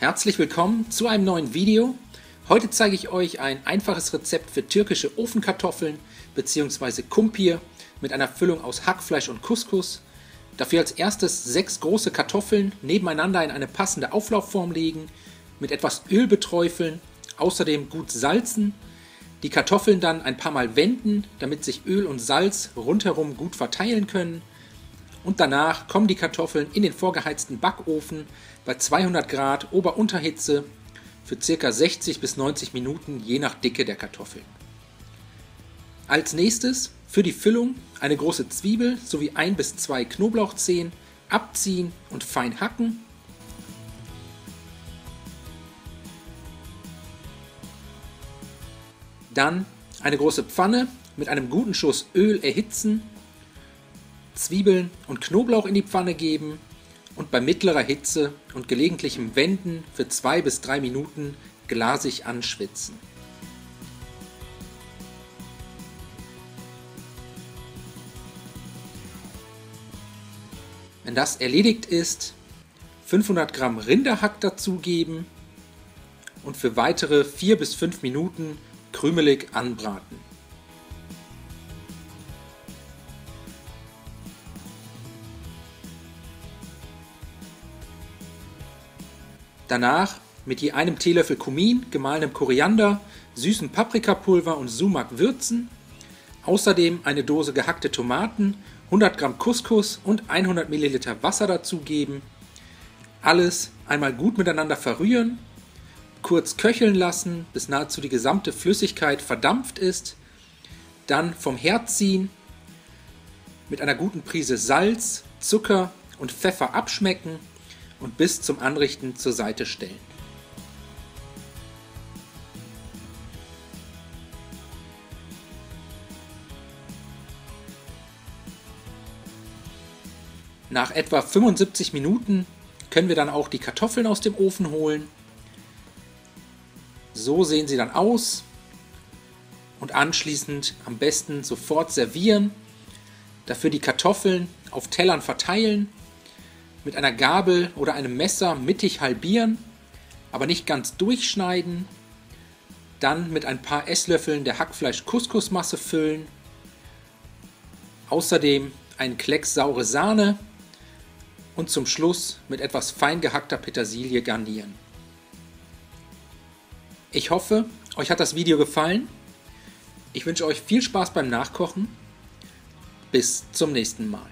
Herzlich willkommen zu einem neuen Video. Heute zeige ich euch ein einfaches Rezept für türkische Ofenkartoffeln bzw. Kumpir mit einer Füllung aus Hackfleisch und Couscous. Dafür als erstes 6 große Kartoffeln nebeneinander in eine passende Auflaufform legen, mit etwas Öl beträufeln, außerdem gut salzen, die Kartoffeln dann ein paar Mal wenden, damit sich Öl und Salz rundherum gut verteilen können. Und danach kommen die Kartoffeln in den vorgeheizten Backofen bei 200 Grad Ober-Unterhitze für ca. 60 bis 90 Minuten je nach Dicke der Kartoffeln. Als nächstes für die Füllung eine große Zwiebel sowie 1 bis 2 Knoblauchzehen abziehen und fein hacken. Dann eine große Pfanne mit einem guten Schuss Öl erhitzen, Zwiebeln und Knoblauch in die Pfanne geben und bei mittlerer Hitze und gelegentlichem Wenden für 2 bis 3 Minuten glasig anschwitzen. Wenn das erledigt ist, 500 Gramm Rinderhack dazugeben und für weitere 4 bis 5 Minuten krümelig anbraten. Danach mit je einem Teelöffel Kumin, gemahlenem Koriander, süßem Paprikapulver und Sumak würzen. Außerdem eine Dose gehackte Tomaten, 100 Gramm Couscous und 100 Milliliter Wasser dazugeben. Alles einmal gut miteinander verrühren, kurz köcheln lassen, bis nahezu die gesamte Flüssigkeit verdampft ist. Dann vom Herd ziehen, mit einer guten Prise Salz, Zucker und Pfeffer abschmecken und bis zum Anrichten zur Seite stellen. Nach etwa 75 Minuten können wir dann auch die Kartoffeln aus dem Ofen holen. So sehen sie dann aus und anschließend am besten sofort servieren. Dafür die Kartoffeln auf Tellern verteilen, mit einer Gabel oder einem Messer mittig halbieren, aber nicht ganz durchschneiden. Dann mit ein paar Esslöffeln der Hackfleisch-Couscous-Masse füllen. Außerdem einen Klecks saure Sahne und zum Schluss mit etwas fein gehackter Petersilie garnieren. Ich hoffe, euch hat das Video gefallen. Ich wünsche euch viel Spaß beim Nachkochen. Bis zum nächsten Mal.